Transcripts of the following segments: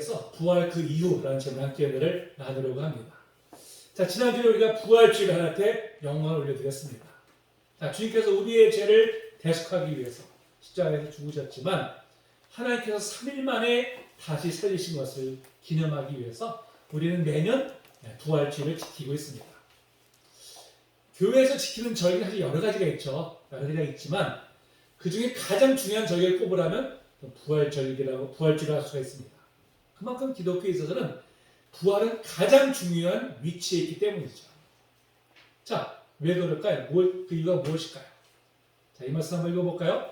대해서 부활 그 이후라는 제목의 함께 은혜를 나누려고 합니다. 자, 지난주에 우리가 부활주일 하나님께 영광을 올려드렸습니다. 자, 주님께서 우리의 죄를 대속하기 위해서 십자가에서 죽으셨지만 하나님께서 3일 만에 다시 살리신 것을 기념하기 위해서 우리는 매년 부활주일을 지키고 있습니다. 교회에서 지키는 절기는 사실 여러 가지가 있죠. 여러 가지가 있지만 그 중에 가장 중요한 절기를 꼽으라면 부활절기라고 부활주일을 할 수가 있습니다. 그만큼 기독교에 있어서는 부활은 가장 중요한 위치에 있기 때문이죠. 자, 왜 그럴까요? 그 이유가 무엇일까요? 자, 이 말씀 한번 읽어볼까요?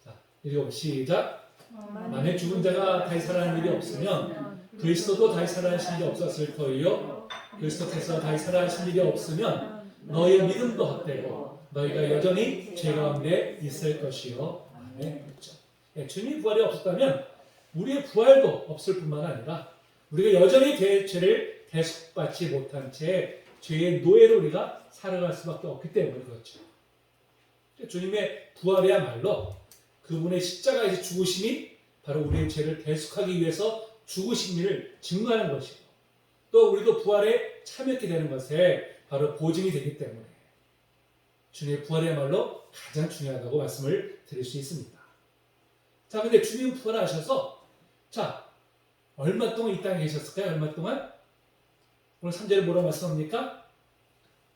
자, 읽어보시죠. 시작. 만약 죽은 자가 다시 살아나는 일이 없으면 그리스도도 다시 살아나신 일이 없었을 터이요. 그리스도께서 다시 살아나신 일이 없으면 너희의 믿음도 헛되고 너희가 여전히 죄 가운데 있을 것이요. 아멘. 그렇죠. 주님의 부활이 없었다면 우리의 부활도 없을 뿐만 아니라 우리가 여전히 죄를 대속받지 못한 채 죄의 노예로 우리가 살아갈 수밖에 없기 때문에 그렇죠. 주님의 부활이야말로 그분의 십자가에서 죽으심이 바로 우리의 죄를 대속하기 위해서 죽으신 일을 증거하는 것이고 또 우리도 부활에 참여하게 되는 것에 바로 보증이 되기 때문에 주님의 부활이야말로 가장 중요하다고 말씀을 드릴 수 있습니다. 자, 근데 주님 부활하셔서 자, 얼마 동안 이 땅에 계셨을까요? 얼마 동안? 오늘 3절에 뭐라고 말씀합니까?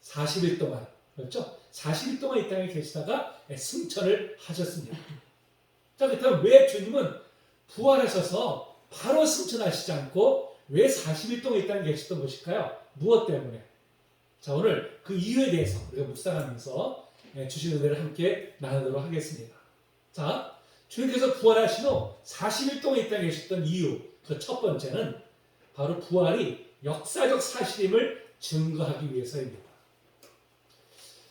40일 동안. 그렇죠? 40일 동안 이 땅에 계시다가 승천을 하셨습니다. 자, 그렇다면 왜 주님은 부활하셔서 바로 승천하시지 않고 왜 40일 동안 이 땅에 계셨던 것일까요? 무엇 때문에? 자, 오늘 그 이유에 대해서 우리가 묵상하면서 주신 은혜를 함께 나누도록 하겠습니다. 자, 주님께서 부활하신 후 40일 동안 이 땅에 계셨던 이유, 그 첫 번째는 바로 부활이 역사적 사실임을 증거하기 위해서입니다.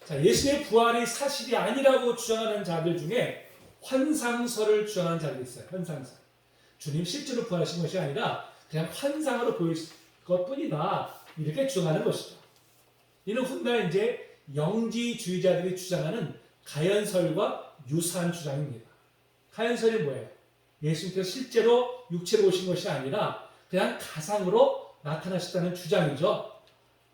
자, 예수의 부활이 사실이 아니라고 주장하는 자들 중에 환상설을 주장하는 자들이 있어요. 환상설. 주님 실제로 부활하신 것이 아니라 그냥 환상으로 보일 것뿐이다. 이렇게 주장하는 것이죠. 이는 훗날 이제 영지주의자들이 주장하는 가연설과 유사한 주장입니다. 가연설이 뭐예요? 예수님께서 실제로 육체로 오신 것이 아니라 그냥 가상으로 나타나셨다는 주장이죠.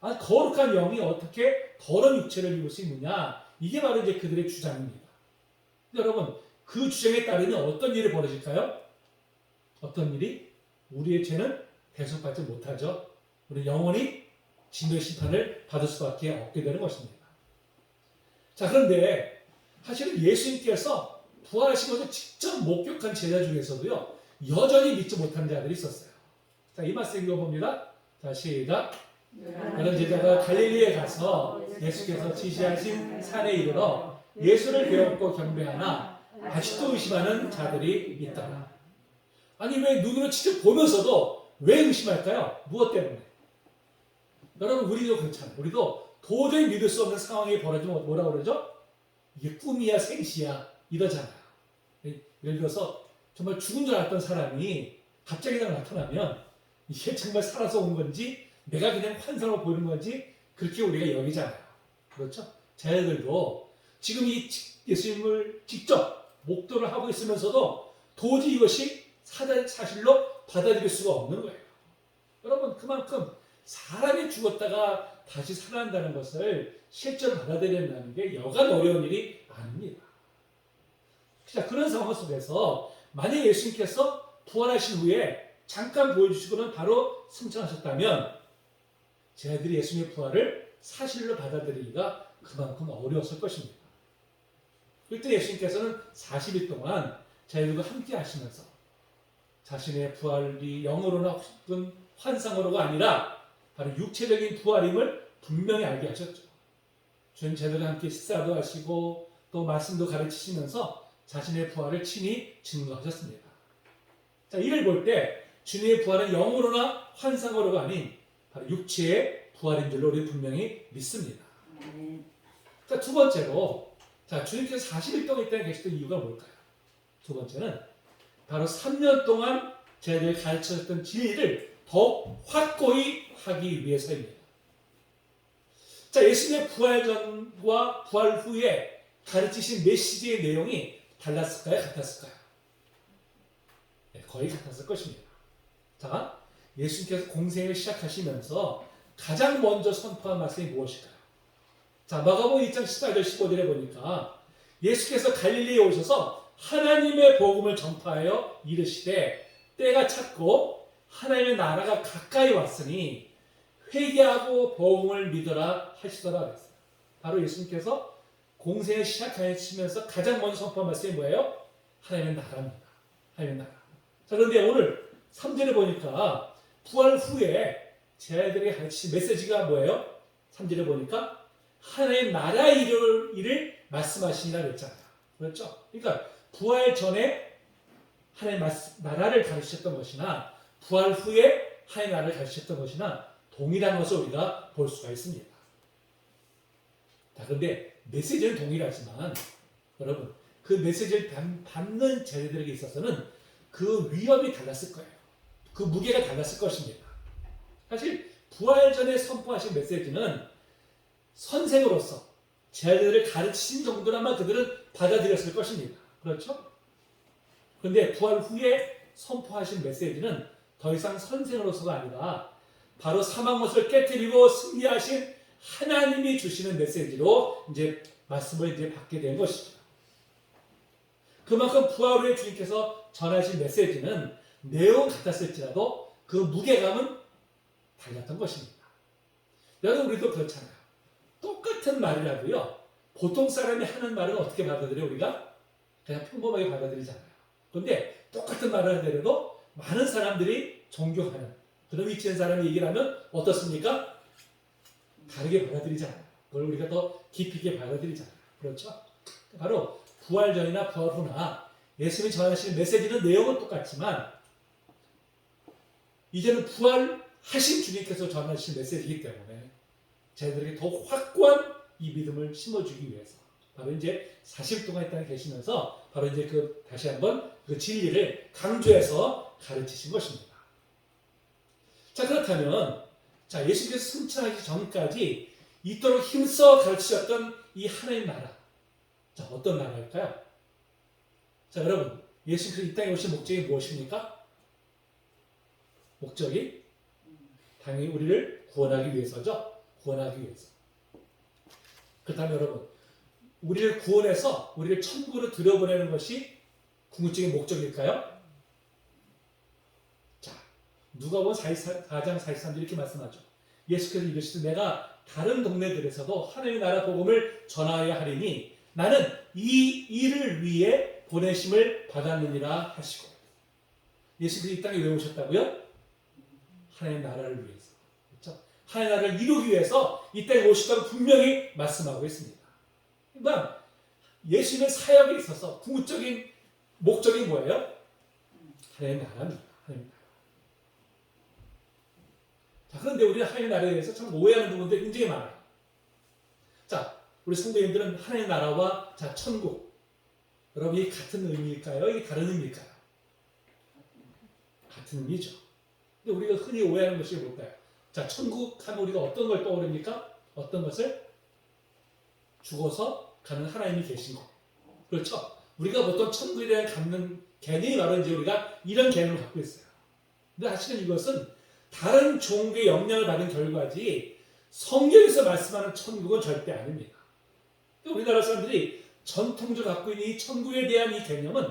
아, 거룩한 영이 어떻게 더러운 육체를 입을 수 있느냐? 이게 바로 이제 그들의 주장입니다. 여러분, 그 주장에 따르면 어떤 일이 벌어질까요? 어떤 일이? 우리의 죄는 대속받지 못하죠. 우리 영원히 진노의 심판을 받을 수밖에 없게 되는 것입니다. 자, 그런데 사실은 예수님께서 부활하신 것을 직접 목격한 제자 중에서도요, 여전히 믿지 못하는 자들이 있었어요. 자, 이 말씀 읽어봅니다. 자, 시작. 다른 제자가 갈릴리에 가서 예수께서 지시하신 산에 이르러 예수를 배웠고 경배하나 아직도 의심하는 자들이 있더라. 아니, 왜 눈으로 직접 보면서도 왜 의심할까요? 무엇 때문에? 여러분, 우리도 그렇잖아요. 우리도 도저히 믿을 수 없는 상황이 벌어지면 뭐라고 그러죠? 이게 꿈이야 생시야 이러잖아요. 예를 들어서 정말 죽은 줄 알았던 사람이 갑자기 나타나면 이게 정말 살아서 온 건지 내가 그냥 환상으로 보이는 건지 그렇게 우리가 여기잖아요. 그렇죠? 자녀들도 지금 이 예수님을 직접 목도를 하고 있으면서도 도저히 이것이 사실로 받아들일 수가 없는 거예요. 여러분, 그만큼 사람이 죽었다가 다시 살아난다는 것을 실제로 받아들인다는 게 여간 어려운 일이 아닙니다. 자, 그런 상황 속에서 만약 예수님께서 부활하신 후에 잠깐 보여주시고는 바로 승천하셨다면 제자들이 예수님의 부활을 사실로 받아들이기가 그만큼 어려웠을 것입니다. 그때 예수님께서는 40일 동안 제자들과 함께 하시면서 자신의 부활이 영으로나 혹은 환상으로가 아니라 바로 육체적인 부활임을 분명히 알게 하셨죠. 주님 제자들과 함께 식사도 하시고 또 말씀도 가르치시면서 자신의 부활을 친히 증거하셨습니다. 자, 이를 볼 때 주님의 부활은 영으로나 환상으로가 아닌 바로 육체의 부활인 줄로 우리 분명히 믿습니다. 자, 두 번째로 주님께서 40일 동안 이 땅에 계셨던 이유가 뭘까요? 두 번째는 바로 3년 동안 제자들이 가르쳤던 진리를 더욱 확고히 하기 위해서입니다. 자, 예수님의 부활 전과 부활 후에 가르치신 메시지의 내용이 달랐을까요? 같았을까요? 네, 거의 같았을 것입니다. 자, 예수님께서 공생을 시작하시면서 가장 먼저 선포한 말씀이 무엇일까요? 자, 마가복음 2장 14절 15절에 보니까 예수께서 갈릴리에 오셔서 하나님의 복음을 전파하여 이르시되 때가 찼고 하나님의 나라가 가까이 왔으니 회개하고 복음을 믿어라 하시더라 그랬어요. 바로 예수님께서 공생을 시작하시면서 가장 먼저 선포한 말씀이 뭐예요? 하나님의 나라입니다. 하나님의 나라. 자, 그런데 오늘 3절에 보니까 부활 후에 제 아이들에게 가르치신 메시지가 뭐예요? 3절에 보니까 하나님의 나라 일을 말씀하시니라 그랬잖아요. 그렇죠? 그러니까 부활 전에 하나님의 나라를 가르치셨던 것이나 부활 후에 하나님의 나라를 가르치셨던 것이나 동일한 것을 우리가 볼 수가 있습니다. 자, 그런데 메시지는 동일하지만 여러분 그 메시지를 받는 자들에게 있어서는 그 위험이 달랐을 거예요. 그 무게가 달랐을 것입니다. 사실 부활 전에 선포하신 메시지는 선생으로서 제자들을 가르치신 정도라면 그들은 받아들였을 것입니다. 그렇죠? 그런데 부활 후에 선포하신 메시지는 더 이상 선생으로서가 아니라 바로 사망못을 깨뜨리고 승리하신 하나님이 주시는 메시지로 이제 말씀을 이제 받게 된 것이죠. 그만큼 부활 후에 주님께서 전하신 메시지는 내용 같았을지라도 그 무게감은 달랐던 것입니다. 여러분 우리도 그렇잖아요. 똑같은 말이라도요. 보통 사람이 하는 말은 어떻게 받아들여요? 우리가 그냥 평범하게 받아들이잖아요. 그런데 똑같은 말을 하더라도 많은 사람들이 존경하는 그런 위치에 있는 사람이 얘기를 하면 어떻습니까? 다르게 받아들이잖아요. 그걸 우리가 더 깊이 있게 받아들이잖아요. 그렇죠? 바로 부활 전이나 부활 후나 예수님이 전하시는 메시지는 내용은 똑같지만 이제는 부활하신 주님께서 전하시는 메시지이기 때문에 저희들에게 더 확고한 이 믿음을 심어주기 위해서 바로 이제 40일 동안 이 땅에 계시면서 바로 이제 그 다시 한번 그 진리를 강조해서 가르치신 것입니다. 자, 그렇다면 자, 예수께서 승천하기 전까지 이토록 힘써 가르치셨던 이 하나님 나라. 자, 어떤 나라일까요? 자, 여러분, 예수께서 이 땅에 오신 목적이 무엇입니까? 목적이 당연히 우리를 구원하기 위해서죠. 구원하기 위해서. 그렇다면 여러분, 우리를 구원해서 우리를 천국으로 들여보내는 것이 궁극적인 목적일까요? 자, 누가복음 4장 43절 이렇게 말씀하죠. 예수께서 이르시되 내가 다른 동네들에서도 하나님의 나라 복음을 전하여야 하리니 나는 이 일을 위해 보내심을 받았느니라 하시고 예수께서 이 땅에 왜 오셨다고요? 하나님의 나라를 위해서. 그렇죠? 하나님의 나라를 이루기 위해서 이 땅에 오셨다고 분명히 말씀하고 있습니다. 그러니까 예수님의 사역에 있어서 궁극적인 목적이 뭐예요? 하나님의 나라입니다. 하나님의 나라. 자, 그런데 우리는 하나님의 나라에 대해서 참 오해하는 부분들이 굉장히 많아요. 자, 우리 성도님들은 하나님의 나라와 자, 천국. 여러분, 이게 같은 의미일까요? 이게 다른 의미일까요? 같은 의미죠. 근데 우리가 흔히 오해하는 것이 뭘까요? 자, 천국 하면 우리가 어떤 걸 떠오릅니까? 어떤 것을? 죽어서 가는 하나님이 계신 것. 그렇죠? 우리가 보통 천국에 대한 갖는 개념이 바로 이제 우리가 이런 개념을 갖고 있어요. 근데 사실은 이것은 다른 종교의 영향을 받은 결과지 성경에서 말씀하는 천국은 절대 아닙니다. 우리나라 사람들이 전통적으로 갖고 있는 이 천국에 대한 이 개념은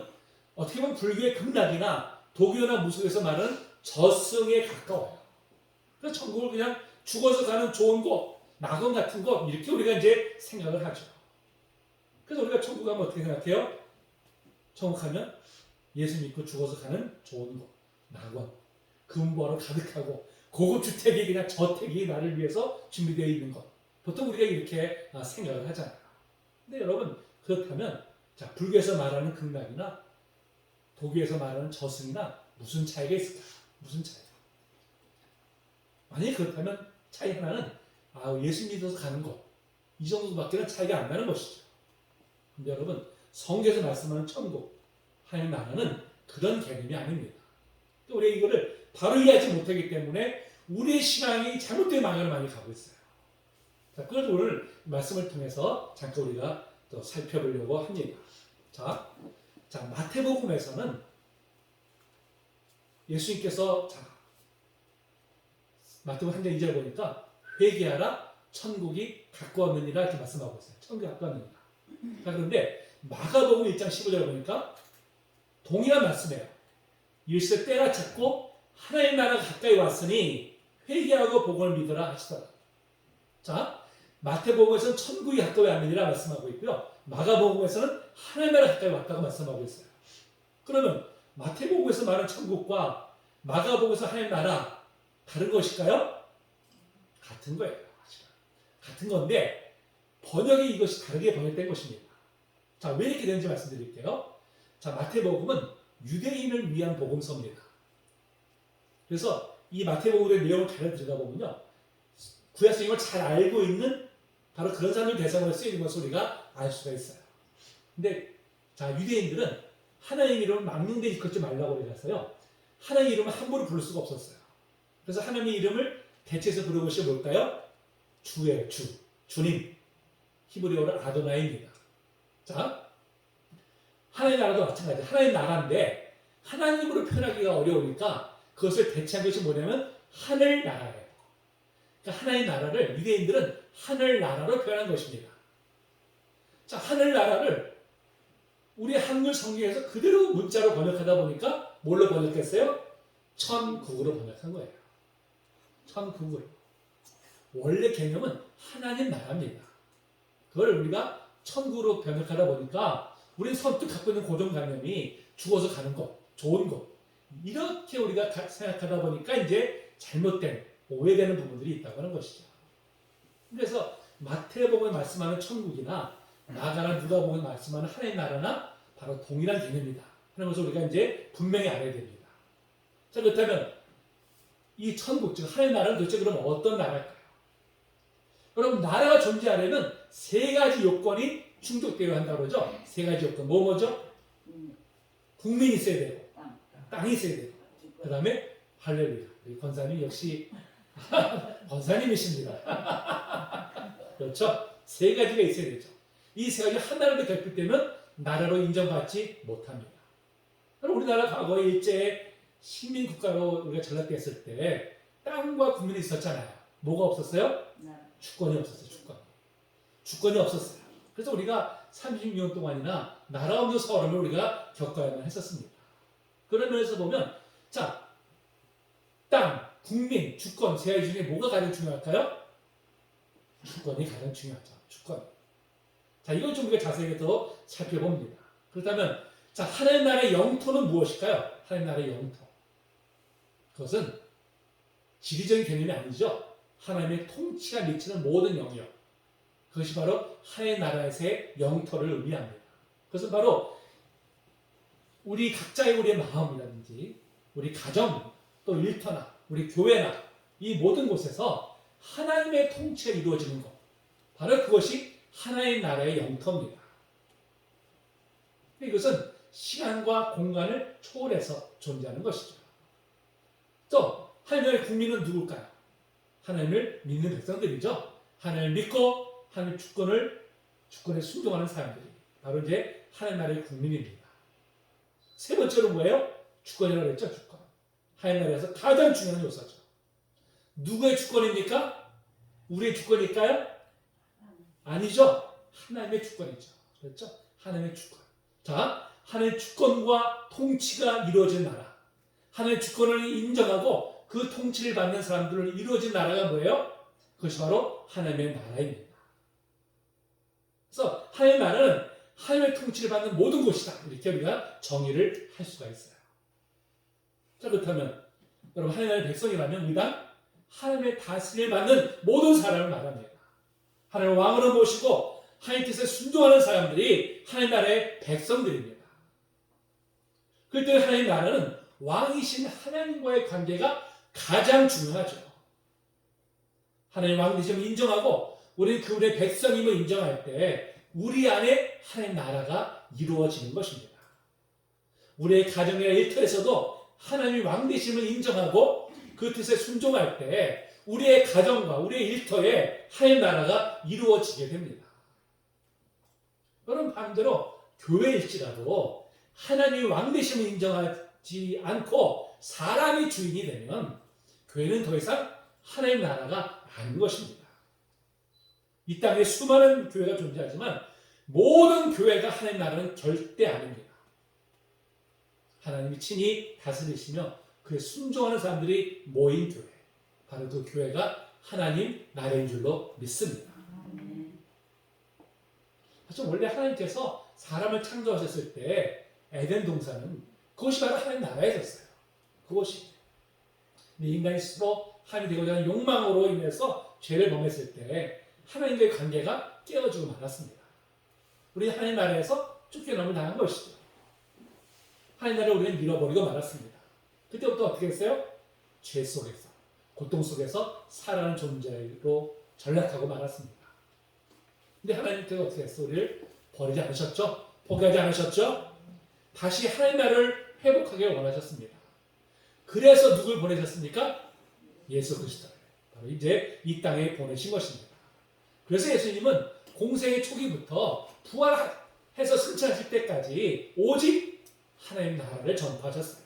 어떻게 보면 불교의 극락이나 도교나 무속에서 말하는 저승에 가까워요. 그래서 천국을 그냥 죽어서 가는 좋은 곳, 낙원 같은 것 이렇게 우리가 이제 생각을 하죠. 그래서 우리가 천국 하면 어떻게 생각해요? 천국 하면 예수 믿고 죽어서 가는 좋은 곳, 낙원, 금보화로 가득하고 고급 주택이 그냥 저택이 나를 위해서 준비되어 있는 것. 보통 우리가 이렇게 생각을 하잖아요. 근데 여러분 그렇다면 자, 불교에서 말하는 극락이나 도교에서 말하는 저승이나 무슨 차이가 있을까? 무슨 차이가? 만약에 그렇다면 차이 하나는 예수 믿어서 가는 것. 이 정도밖에는 차이가 안 나는 것이죠. 근데 여러분 성경에서 말씀하는 천국, 하나님 나라는 그런 개념이 아닙니다. 우리가 이거를 바로 이해하지 못하기 때문에 우리의 신앙이 잘못된 방향을 많이 가고 있어요. 자, 그걸 오늘 말씀을 통해서 잠깐 우리가 또 살펴보려고 합니다. 자, 마태복음에서는 예수님께서 마태복음 3장 2절 보니까 회개하라 천국이 가까웠느니라 이렇게 말씀하고 있어요. 천국이 가까웠느니라. 자, 그런데 마가복음 1장 15절 보니까 동일한 말씀이에요. 일세 때가 찼고 하나님 나라가 가까이 왔으니 회개하고 복음을 믿으라 하시더라. 자, 마태복음에서는 천국이 가까이 왔느니라 말씀하고 있고요. 마가복음에서는 하나님 나라가 가까이 왔다고 말씀하고 있어요. 그러면 마태복음에서 말하는 천국과 마가복음에서 하나님 나라 다른 것일까요? 같은 거예요. 같은 건데 번역이 이것이 다르게 번역된 것입니다. 자, 왜 이렇게 되는지 말씀드릴게요. 자, 마태복음은 유대인을 위한 복음서입니다. 그래서 이 마태복음의 내용을 잘 들여다보면요, 구약성경을 잘 알고 있는 바로 그런 사람들 대상으로 쓰이는 것을 우리가 알 수가 있어요. 근데 자, 유대인들은 하나님 이름을 망령되이 일컫지 말라고 그래서요, 하나님 이름을 함부로 부를 수가 없었어요. 그래서 하나님의 이름을 대체해서 부르는 것이 뭘까요? 주예요. 주님. 히브리어로 아도나이입니다. 자, 하나님 나라도 마찬가지. 하나님 나라인데 하나님으로 표현하기가 어려우니까 그것을 대체한 것이 뭐냐면 하늘 나라예요. 그러니까 하나님 나라를 유대인들은 하늘 나라로 표현한 것입니다. 자, 하늘 나라를 우리 한글 성경에서 그대로 문자로 번역하다 보니까 뭘로 번역했어요? 천국으로 번역한 거예요. 천국으로. 원래 개념은 하나님 나라입니다. 그걸 우리가 천국으로 번역하다 보니까 우리는 선뜻 갖고 있는 고정관념이 죽어서 가는 것, 좋은 것, 이렇게 우리가 생각하다 보니까 이제 잘못된, 오해되는 부분들이 있다고 하는 것이죠. 그래서 마태복음에 말씀하는 천국이나 마가나 누가복음에 말씀하는 하나님 나라나 바로 동일한 개념이다 하는 것을 우리가 이제 분명히 알아야 됩니다. 자, 그렇다면 이 천국, 즉 하나님 나라는 도대체 그럼 어떤 나라일까요? 여러분, 나라가 존재하려면 세 가지 요건이 충족되어야 한다고 그러죠. 세 가지 요건. 뭐죠? 국민이 있어야 되고, 땅이 있어야 되고, 그 다음에 할렐루야. 우리 권사님 역시 권사님이십니다. 그렇죠? 세 가지가 있어야 되죠. 이 세 가지 하나로 결핍되면 나라로 인정받지 못합니다. 우리나라 과거에 일제 식민국가로 우리가 전락됐을 때 땅과 국민이 있었잖아요. 뭐가 없었어요? 주권이 없었어요. 주권이 없었어요. 그래서 우리가 36년 동안이나 나라 없는 서름을 우리가 겪어야만 했었습니다. 그런 면에서 보면, 자, 땅, 국민, 주권, 세 가지 중에 뭐가 가장 중요할까요? 주권이 가장 중요하죠. 주권. 자, 이걸 좀 우리가 자세히 더 살펴봅니다. 그렇다면, 자, 하나님 나라의 영토는 무엇일까요? 하나님 나라의 영토. 그것은 지리적인 개념이 아니죠. 하나님의 통치가 미치는 모든 영역. 그것이 바로 하나님 나라에서의 영토를 의미합니다. 그것은 바로 우리 각자의 우리의 마음이라든지 우리 가정, 또 일터나 우리 교회나 이 모든 곳에서 하나님의 통치가 이루어지는 것. 바로 그것이 하나님 나라의 영토입니다. 이것은 시간과 공간을 초월해서 존재하는 것이죠. 또 하나님의 국민은 누굴까요? 하나님을 믿는 백성들이죠. 하나님을 믿고 하나님의 주권에 순종하는 사람들이 바로 이제 하나님 나라의 국민입니다. 세 번째로 뭐예요? 주권이라고 했죠. 주권. 하나님 나라에서 가장 중요한 요소죠. 누구의 주권입니까? 우리의 주권일까요? 아니죠. 하나님의 주권이죠. 그렇죠? 하나님의 주권. 자, 하나님의 주권과 통치가 이루어진 나라. 하나님의 주권을 인정하고 그 통치를 받는 사람들을 이루어진 나라가 뭐예요? 그것이 바로 하나님의 나라입니다. 그래서 하나님의 나라는 하나님의 통치를 받는 모든 곳이다. 이렇게 우리가 정의를 할 수가 있어요. 자, 그렇다면 여러분, 하나님의 백성이라면 우리가 하나님의 다스림을 받는 모든 사람을 말합니다. 하나님의 왕으로 모시고 하나님 뜻에 순종하는 사람들이 하나님 나라의 백성들입니다. 그럴 때 하나님 나라는 왕이신 하나님과의 관계가 가장 중요하죠. 하나님 왕 되심을 인정하고 우리는 그분의 백성임을 인정할 때 우리 안에 하나님 나라가 이루어지는 것입니다. 우리의 가정이나 일터에서도 하나님의 왕 되심을 인정하고 그 뜻에 순종할 때 우리의 가정과 우리의 일터에 하나님 나라가 이루어지게 됩니다. 여러분, 반대로 교회일지라도 하나님의 왕 되심을 인정하지 않고 사람이 주인이 되면 교회는 더 이상 하나님 나라가 아닌 것입니다. 이 땅에 수많은 교회가 존재하지만 모든 교회가 하나님 나라는 절대 아닙니다. 하나님이 친히 다스리시며 그에 순종하는 사람들이 모인 교회, 바로 그 교회가 하나님 나라인 줄로 믿습니다. 사실 원래 하나님께서 사람을 창조하셨을 때 에덴 동산은 그것이 바로 하나님 나라였어요. 그것이. 인간이 스스로 하나님이 되고자 하는 욕망으로 인해서 죄를 범했을 때 하나님과의 관계가 깨어지고 말았습니다. 우리는 하나님 나라에서 쫓겨남을 당한 것이죠. 하나님 나라를 우리는 잃어버리고 말았습니다. 그때부터 어떻게 했어요? 죄 속에서, 고통 속에서 살아가는 존재로 전락하고 말았습니다. 근데 하나님께서 어떻게 했어요? 우리를 버리지 않으셨죠? 포기하지 않으셨죠? 다시 하나님 나라를 회복하길 원하셨습니다. 그래서 누굴 보내셨습니까? 예수 그리스도를 바로 이제 이 땅에 보내신 것입니다. 그래서 예수님은 공생의 초기부터 부활해서 승천하실 때까지 오직 하나님 나라를 전파하셨어요.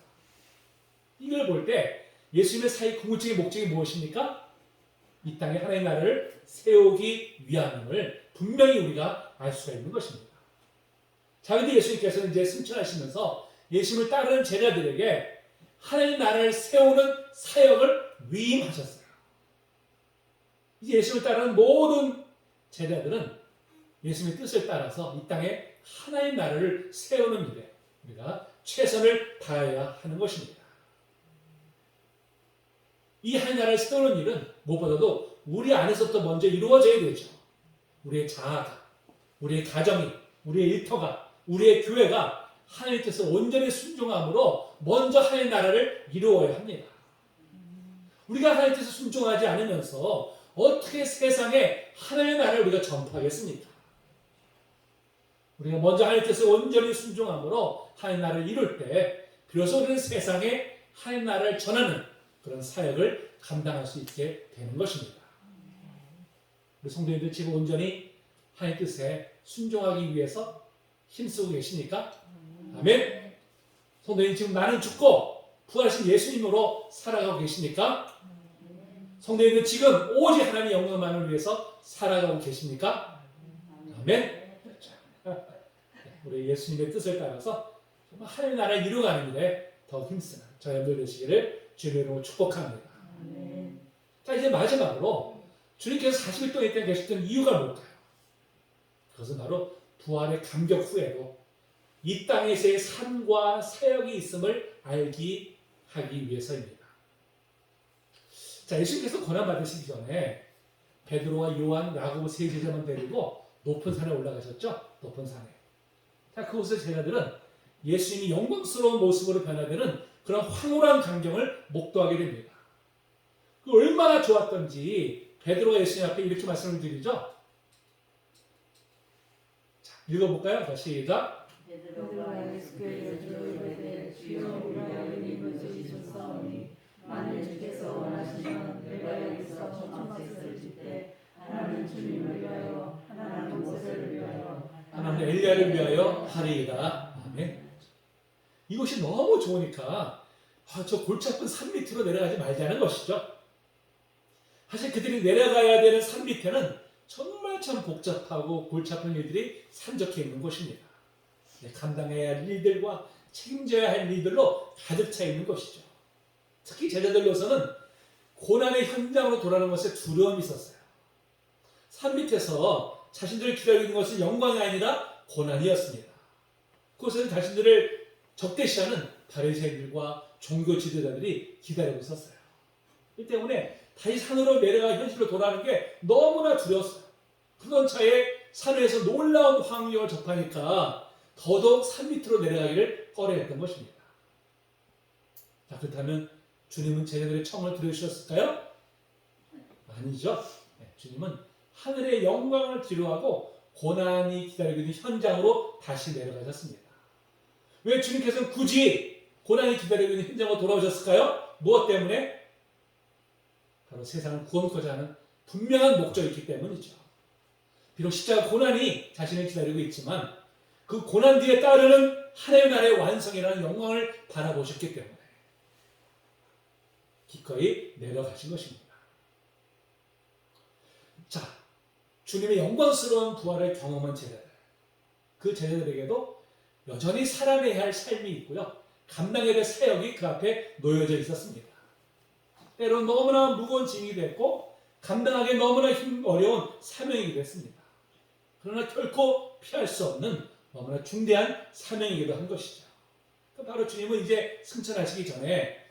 이걸 볼 때 예수님의 사역 궁극적인 목적이 무엇입니까? 이 땅에 하나님 나라를 세우기 위함을 분명히 우리가 알 수가 있는 것입니다. 자, 근데 예수님께서는 이제 승천하시면서 예수님을 따르는 제자들에게 하나님 나라를 세우는 사역을 위임하셨어요. 이제 예수님을 따르는 모든 제자들은 예수님의 뜻을 따라서 이 땅에 하나님 나라를 세우는 일에 우리가 최선을 다해야 하는 것입니다. 이 하나님 나라를 세우는 일은 무엇보다도 우리 안에서부터 먼저 이루어져야 되죠. 우리의 자아가, 우리의 가정이, 우리의 일터가, 우리의 교회가 하나님께서 온전히 순종함으로 먼저 하나님 나라를 이루어야 합니다. 우리가 하나님께서 순종하지 않으면서 어떻게 세상에 하나님의 나라를 우리가 전파하겠습니까? 우리가 먼저 하나님께서 온전히 순종함으로 하나님 나라를 이룰 때 비로소 우리는 세상에 하나님 나라를 전하는 그런 사역을 감당할 수 있게 되는 것입니다. 우리 성도님들 지금 온전히 하나님 뜻에 순종하기 위해서 힘쓰고 계십니까? 아멘. 성도님 지금 나는 죽고 부활하신 예수님으로 살아가고 계십니까? 성도님들 지금 오직 하나님의 영광만을 위해서 살아가고 계십니까? 아멘. 우리 예수님의 뜻을 따라서 정말 하나님 나라를 이루어가는 일에 더 힘쓰는 저희들 되시기를 주님으로 축복합니다. 자, 이제 마지막으로 주님께서 40일 동안 이 땅에 계셨던 이유가 뭘까요? 그것은 바로 부활의 감격 후에도 이 땅에서의 삶과 사역이 있음을 알기 하기 위해서입니다. 자, 예수님께서 고난 받으시기 전에 베드로와 요한, 야고보 세 제자만 데리고 높은 산에 올라가셨죠? 높은 산에. 자, 그곳의 제자들은 예수님이 영광스러운 모습으로 변화되는 그런 황홀한 광경을 목도하게 됩니다. 그 얼마나 좋았던지 베드로가 예수님 앞에 이렇게 말씀을 드리죠. 자, 읽어볼까요? 다시 시작. 베드로가 예수께로 이르되 주여 우리가 여기 주시옵소서. 만일 주께서 원하시면 내가 여기서 초막색을 짓되 하나는 주님을 위하여 하나는 모세를 위하여 하나는 엘리야를 위하여 하리이다. 아멘. 이것이 너무 좋으니까 저 골치 아픈 산 밑으로 내려가지 말자는 것이죠. 사실 그들이 내려가야 되는 산 밑에는 정말 참 복잡하고 골치 아픈 일들이 산적해 있는 곳입니다. 감당해야 할 일들과 책임져야 할 일들로 가득 차 있는 것이죠. 특히 제자들로서는 고난의 현장으로 돌아가는 것에 두려움이 있었어요. 산 밑에서 자신들을 기다리고 있는 것은 영광이 아니라 고난이었습니다. 그것은 자신들을 적대시하는 바리새인들과 종교 지도자들이 기다리고 있었어요. 이 때문에 다시 산으로 내려가 현실로 돌아가는 게 너무나 두려웠어요. 그런 차에 산에서 놀라운 광경을 접하니까 더더욱 산 밑으로 내려가기를 꺼려했던 것입니다. 자, 그렇다면 주님은 제자들의 청을 들으셨을까요? 아니죠. 주님은 하늘의 영광을 뒤로하고 고난이 기다리고 있는 현장으로 다시 내려가셨습니다. 왜 주님께서는 굳이 고난이 기다리고 있는 현장으로 돌아오셨을까요? 무엇 때문에? 바로 세상을 구원하고자 하는 분명한 목적이 있기 때문이죠. 비록 십자가 고난이 자신을 기다리고 있지만 그 고난 뒤에 따르는 하나님의 나라의 완성이라는 영광을 바라보셨기 때문에 기꺼이 내려가신 것입니다. 주님의 영광스러운 부활을 경험한 제자들, 그 제자들에게도 여전히 살아내야 할 삶이 있고요. 감당해야 될 사역이 그 앞에 놓여져 있었습니다. 때로는 너무나 무거운 짐이 됐고 감당하기 너무나 어려운 사명이기도 했습니다. 그러나 결코 피할 수 없는 너무나 중대한 사명이기도 한 것이죠. 바로 주님은 이제 승천하시기 전에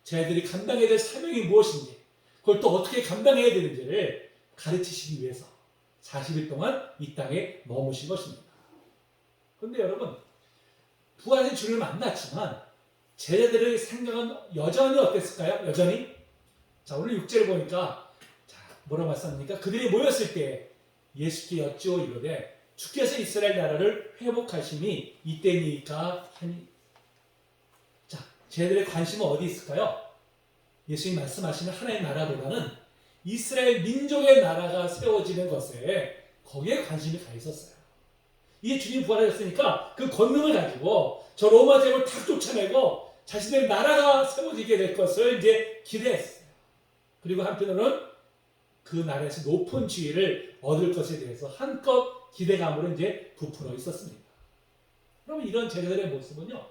저희들이 감당해야 될 사명이 무엇인지, 그걸 또 어떻게 감당해야 되는지를 가르치시기 위해서 40일 동안 이 땅에 머무신 것입니다. 그런데 여러분, 부활의 주를 만났지만 제자들의 생각은 여전히 어땠을까요? 여전히? 자, 오늘 6절을 보니까 뭐라고 말씀합니까? 그들이 모였을 때 예수께 여쭈어 이르되 주께서 이스라엘 나라를 회복하심이 이때니까 하니. 자, 제자들의 관심은 어디 있을까요? 예수님 말씀하시는 하나의 나라보다는 이스라엘 민족의 나라가 세워지는 것에 거기에 관심이 가 있었어요. 이게 주님 부활하셨으니까 그 권능을 가지고 저 로마 제국을 탁 쫓아내고 자신의 나라가 세워지게 될 것을 이제 기대했어요. 그리고 한편으로는 그 나라에서 높은 지위를 얻을 것에 대해서 한껏 기대감으로 이제 부풀어 있었습니다. 그러면 이런 제자들의 모습은요,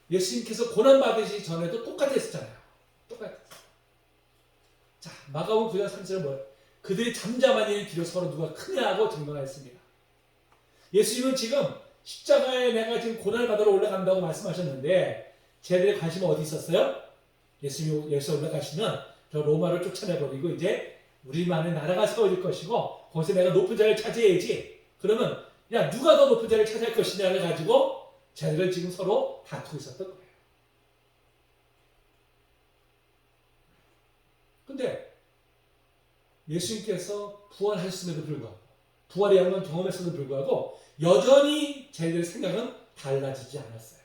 예수님께서 고난 받으시기 전에도 똑같았잖아요. 똑같았어요. 자, 마가복음 9장 3절은 뭐예요? 그들이 잠잠한 일을 기려 서로 누가 크냐 하고 증언하였습니다. 예수님은 지금 십자가에 내가 지금 고난을 받으러 올라간다고 말씀하셨는데 제자들의 관심은 어디 있었어요? 예수님이 여기서 올라가시면 저 로마를 쫓아내버리고 이제 우리만의 나라가 세워질 것이고 거기서 내가 높은 자리를 차지해야지. 그러면 야, 누가 더 높은 자리를 차지할 것이냐를 가지고 제자들은 지금 서로 다투고 있었던 거예요. 근데 예수님께서 부활하셨음에도 불구하고, 부활의 영광 경험했음에도 불구하고 여전히 제자들의 생각은 달라지지 않았어요.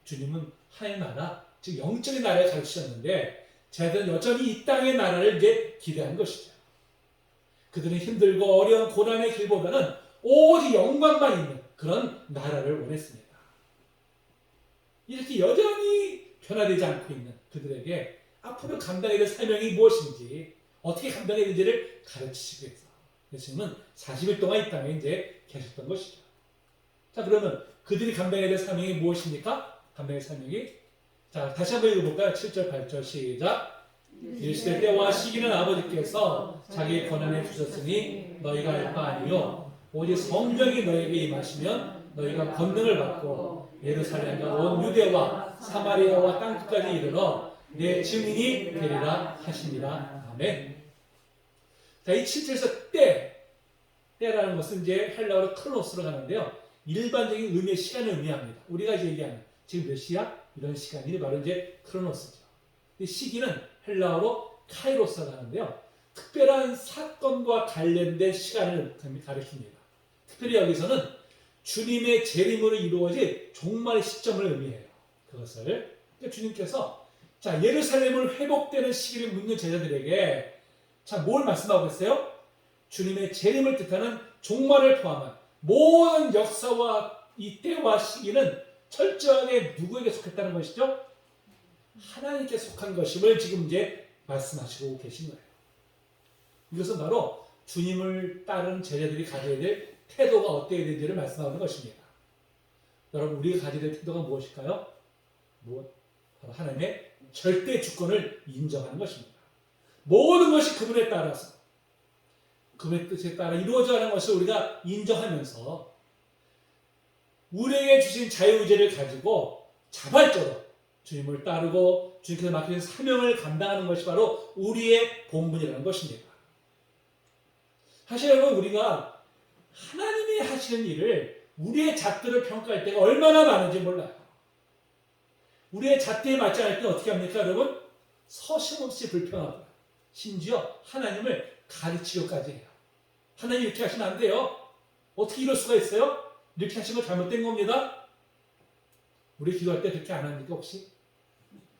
주님은 하나의 나라, 즉 영적인 나라를 가르치셨는데 제자들은 여전히 이 땅의 나라를 이제 기대한 것이죠. 그들은 힘들고 어려운 고난의 길보다는 오직 영광만 있는 그런 나라를 원했습니다. 이렇게 여전히 변화되지 않고 있는 그들에게 앞으로 감당해야 될 사명이 무엇인지, 어떻게 감당해야 되는지를 가르치시기 위해서 예수님은 40일 동안 이 땅에 이제 계셨던 것이죠. 자, 그러면 그들이 감당해야 될 사명이 무엇입니까? 감당해야 될 사명이, 자, 다시 한번 읽어볼까요? 7절, 8절 시작. 이르시되 때와 시기는 아버지께서 자기의 권한에 주셨으니 너희가 알 바 아니요 오직 성령이 너희에게 임하시면 너희가 권능을 받고 예루살렘과 온 유대와 사마리아와 땅끝까지 이르러 내 증인이 되리라 하시니라. 아멘. 자, 이 7절에서 때라는 것은 이제 헬라어로 크로노스로 가는데요. 일반적인 의미의 시간을 의미합니다. 우리가 이제 얘기하는 지금 몇 시야? 이런 시간이 바로 이제 크로노스죠. 이 시기는 헬라어로 카이로스가 하는데요. 특별한 사건과 관련된 시간을 가리킵니다. 특별히 여기서는 주님의 재림으로 이루어질 종말의 시점을 의미해요. 그것을 그러니까 주님께서 자, 예루살렘을 회복되는 시기를 묻는 제자들에게 자, 뭘 말씀하고 있어요? 주님의 재림을 뜻하는 종말을 포함한 모든 역사와 이 때와 시기는 철저하게 누구에게 속했다는 것이죠? 하나님께 속한 것임을 지금 이제 말씀하시고 계신 거예요. 이것은 바로 주님을 따르는 제자들이 가져야 될 태도가 어때야 되는지를 말씀하는 것입니다. 여러분, 우리가 가져야 될 태도가 무엇일까요? 바로 하나님의 절대 주권을 인정하는 것입니다. 모든 것이 그분에 따라서, 그분의 뜻에 따라 이루어져 가는 것을 우리가 인정하면서 우리에게 주신 자유의지를 가지고 자발적으로 주님을 따르고 주님께서 맡기신 사명을 감당하는 것이 바로 우리의 본분이라는 것입니다. 사실 여러분, 우리가 하나님이 하시는 일을 우리의 잣대를 평가할 때가 얼마나 많은지 몰라요. 우리의 잣대에 맞지 않을 때 어떻게 합니까, 여러분? 서슴없이 불평하고 심지어 하나님을 가르치려까지 해요. 하나님 이렇게 하시면 안 돼요. 어떻게 이럴 수가 있어요? 이렇게 하시면 잘못된 겁니다. 우리 기도할 때 그렇게 안 합니까, 혹시?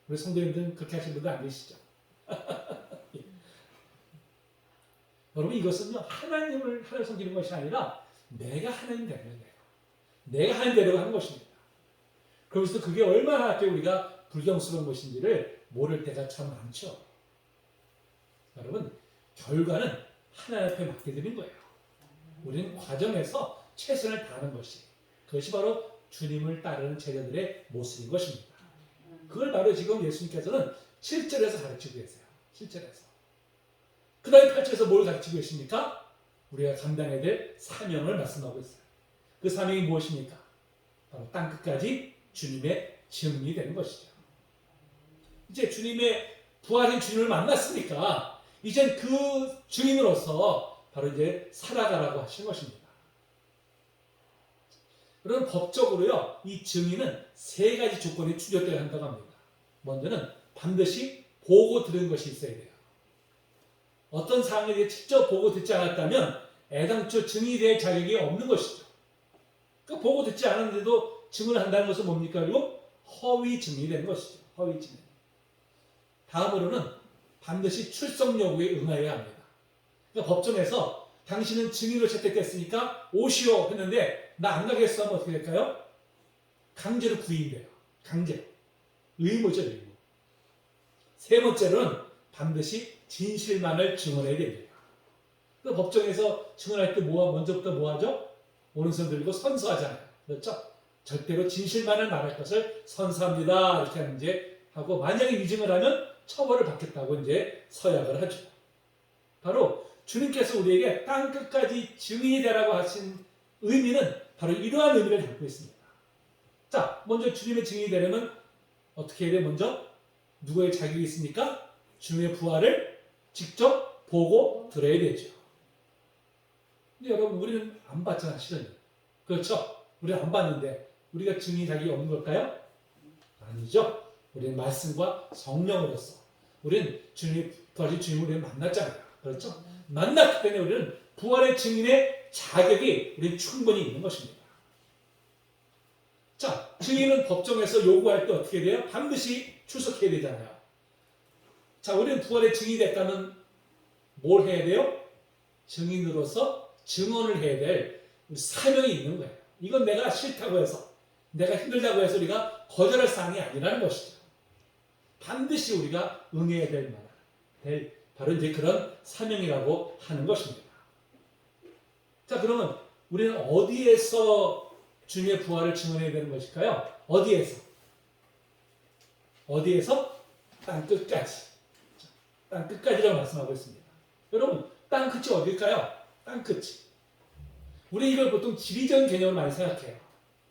우리 성도님들은 그렇게 하시는 분들 안 계시죠? 여러분, 이것은요, 하나님 섬기는 것이 아니라 내가 하나님 되는 거예요. 내가 하나님 되려고 하는 것입니다. 그러면서 그게 얼마나 우리가 불경스러운 것인지를 모를 때가 참 많죠. 여러분, 결과는 하나님 앞에 맡겨드린 거예요. 우리는 과정에서 최선을 다하는 것이, 그것이 바로 주님을 따르는 제자들의 모습인 것입니다. 그걸 바로 지금 예수님께서는 7절에서 가르치고 계세요. 7절에서. 그 다음에 8절에서 뭘 가르치고 계십니까? 우리가 감당해야 될 사명을 말씀하고 있어요. 그 사명이 무엇입니까? 바로 땅끝까지 주님의 증인이 되는 것이죠. 이제 주님의 부활인 주님을 만났으니까 이젠 그 증인으로서 바로 이제 살아가라고 하신 것입니다. 그럼 법적으로요, 이 증인은 세 가지 조건이 충족되어야 한다고 합니다. 먼저는 반드시 보고 들은 것이 있어야 돼요. 어떤 사항에 대해 직접 보고 듣지 않았다면 애당초 증인이 될 자격이 없는 것이죠. 그러니까 보고 듣지 않았는데도 증언을 한다는 것은 뭡니까? 그리고 허위 증인이 되는 것이죠. 허위 증인. 다음으로는 반드시 출석 요구에 응하여야 합니다. 그러니까 법정에서 당신은 증인으로 채택됐으니까 오시오 했는데 나 안 가겠어 하면 어떻게 될까요? 강제로 구인돼요. 강제로. 의무죠, 의무. 세 번째로는 반드시 진실만을 증언해야 됩니다. 그 법정에서 증언할 때 먼저부터 뭐 하죠? 오른손 들고 선서하잖아요. 그렇죠? 절대로 진실만을 말할 것을 선서합니다. 이렇게 하는 이제 하고, 만약에 위증을 하면 처벌을 받겠다고 이제 서약을 하죠. 바로 주님께서 우리에게 땅 끝까지 증인이 되라고 하신 의미는 바로 이러한 의미를 담고 있습니다. 자, 먼저 주님의 증인이 되려면 어떻게 해야 돼요? 먼저 누구의 자격이 있습니까? 주님의 부활을 직접 보고 들어야 되죠. 근데 여러분, 우리는 안 봤잖아, 실은. 그렇죠? 우리는 안 봤는데 우리가 증인 자격이 없는 걸까요? 아니죠. 우리는 말씀과 성령으로서 우리는 부활의 주님을 우리는 만났잖아요. 그렇죠? 만났기 때문에 우리는 부활의 증인의 자격이 우리는 충분히 있는 것입니다. 자, 증인은 법정에서 요구할 때 어떻게 돼요? 반드시 출석해야 되잖아요. 자, 우리는 부활의 증인이 됐다면 뭘 해야 돼요? 증인으로서 증언을 해야 될 사명이 있는 거예요. 이건 내가 싫다고 해서, 내가 힘들다고 해서 우리가 거절할 사항이 아니라는 것이죠. 반드시 우리가 응해야 될 만한, 바로 이제 그런 사명이라고 하는 것입니다. 자, 그러면 우리는 어디에서 주님의 부활을 증언해야 되는 것일까요? 어디에서? 땅 끝까지. 땅 끝까지라고 말씀하고 있습니다. 여러분, 땅 끝이 어딜까요? 땅 끝이. 우리 이걸 보통 지리적인 개념을 많이 생각해요.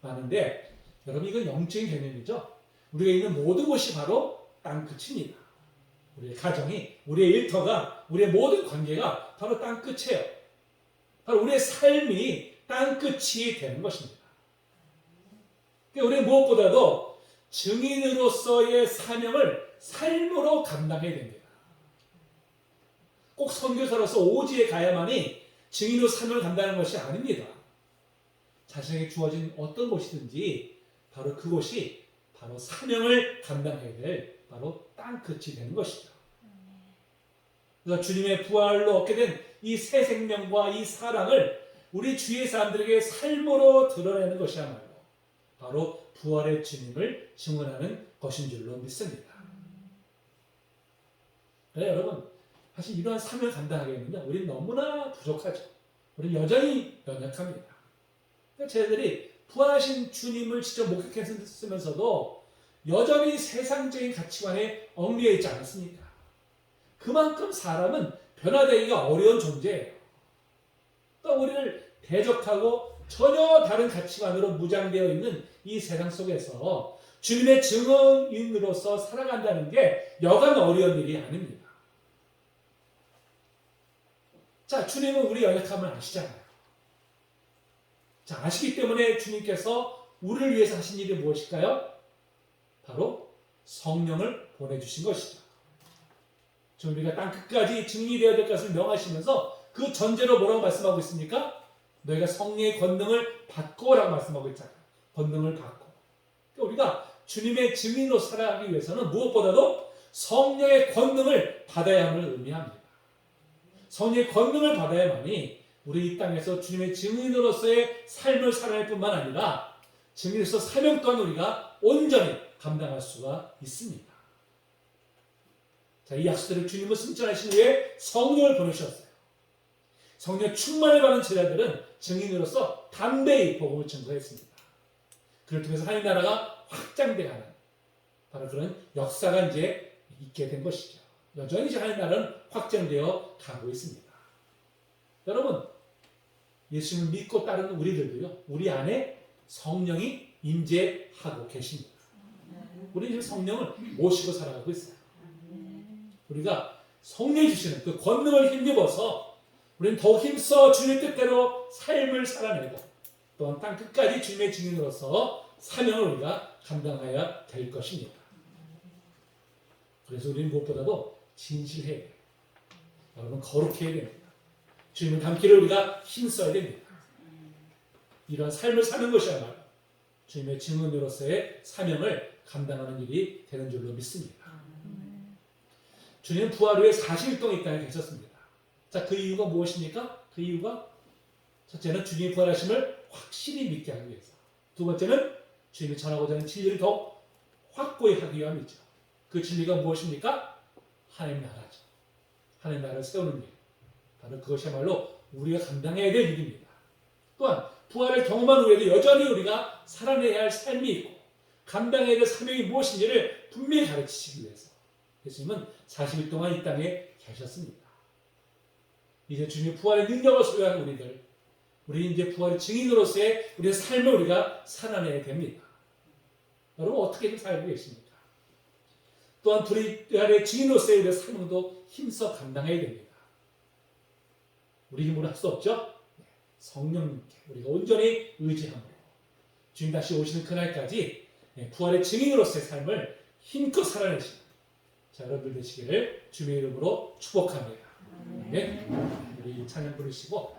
많은데, 여러분, 이건 영적인 개념이죠. 우리가 있는 모든 곳이 바로 땅 끝입니다. 우리의 가정이, 우리의 일터가, 우리의 모든 관계가 바로 땅 끝이에요. 바로 우리의 삶이 땅 끝이 되는 것입니다. 우리는 무엇보다도 증인으로서의 사명을 삶으로 감당해야 됩니다. 꼭 선교사로서 오지에 가야만이 증인으로 사명을 감당하는 것이 아닙니다. 자신에게 주어진 어떤 곳이든지 바로 그곳이 바로 사명을 감당해야 될 바로 땅 끝이 되는 것이죠. 그래서 주님의 부활로 얻게 된 이 새 생명과 이 사랑을 우리 주위의 사람들에게 삶으로 드러내는 것이야말로 바로 부활의 주님을 증언하는 것인 줄로 믿습니다. 네, 여러분, 사실 이러한 사명을 감당하기에는요, 우리는 너무나 부족하죠. 우리는 여전히 연약합니다. 그러니까 저희들이 부활하신 주님을 직접 목격했으면서도 여전히 세상적인 가치관에 얽매여 있지 않습니까? 그만큼 사람은 변화되기가 어려운 존재예요. 또 우리를 대적하고 전혀 다른 가치관으로 무장되어 있는 이 세상 속에서 주님의 증언인으로서 살아간다는 게 여간 어려운 일이 아닙니다. 자, 주님은 우리 연약함을 아시잖아요. 자, 아시기 때문에 주님께서 우리를 위해서 하신 일이 무엇일까요? 바로 성령을 보내주신 것이죠. 지금 우리가 땅 끝까지 증인이 되어야 될 것을 명하시면서 그 전제로 뭐라고 말씀하고 있습니까? 너희가 성령의 권능을 받고라고 말씀하고 있잖아요. 권능을 받고. 그러니까 우리가 주님의 증인으로 살아가기 위해서는 무엇보다도 성령의 권능을 받아야 함을 의미합니다. 성령의 권능을 받아야만이 우리 이 땅에서 주님의 증인으로서의 삶을 살아갈 뿐만 아니라 증인으로서 사명 또한 우리가 온전히 감당할 수가 있습니다. 자, 이 약속들을 주님은 승천하신 후에 성령을 보내주셨어요. 성령 충만을 받은 제자들은 증인으로서 담대히 복음을 증거했습니다. 그를 통해서 하나님 나라가 확장돼가는 바로 그런 역사가 이제 있게 된 것이죠. 여전히 하나님 나라는 확장되어 가고 있습니다. 여러분, 예수님을 믿고 따르는 우리들도요, 우리 안에 성령이 임재하고 계십니다. 우리 지금 성령을 모시고 살아가고 있어요. 우리가 성령이 주시는 그 권능을 힘입어서 우리는 더욱 힘써 주님의 뜻대로 삶을 살아내고 또한 땅 끝까지 주님의 증인으로서 사명을 우리가 감당해야 될 것입니다. 그래서 우리는 무엇보다도 진실해야 돼요. 여러분, 거룩해야 됩니다. 주님을 닮기를 우리가 힘써야 됩니다. 이러한 삶을 사는 것이야말로 주님의 증인으로서의 사명을 감당하는 일이 되는 줄로 믿습니다. 주님은 부활 후에 40일 동안 이 땅에 계셨습니다. 자, 그 이유가 무엇입니까? 그 이유가 첫째는 주님이 부활하심을 확실히 믿게 하기 위해서, 두 번째는 주님이 전하고자 하는 진리를 더 확고히 하기 위함이죠. 그 진리가 무엇입니까? 하나님 나라죠. 하나님 나라를 세우는 일. 바로 그것이야말로 우리가 감당해야 될 일입니다. 또한 부활을 경험한 후에도 여전히 우리가 살아내야 할 삶이 있고 감당해야 될 사명이 무엇인지를 분명히 가르치시기 위해서 예수님은 40일 동안 이 땅에 계셨습니다. 이제 주님의 부활의 능력을 소유한 우리 이제 부활의 증인으로서의 우리의 삶을 우리가 살아내야 됩니다. 여러분, 어떻게 살고 계십니까? 또한 부활의 증인으로서의 우리의 사명도 힘써 감당해야 됩니다. 우리 힘으로 할 수 없죠? 성령님께 우리가 온전히 의지함으로 주님 다시 오시는 그날까지 부활의 증인으로서의 삶을 힘껏 살아내시는 자, 여러분들 되시기를 주님의 이름으로 축복합니다. 네. 우리 찬양 부르시고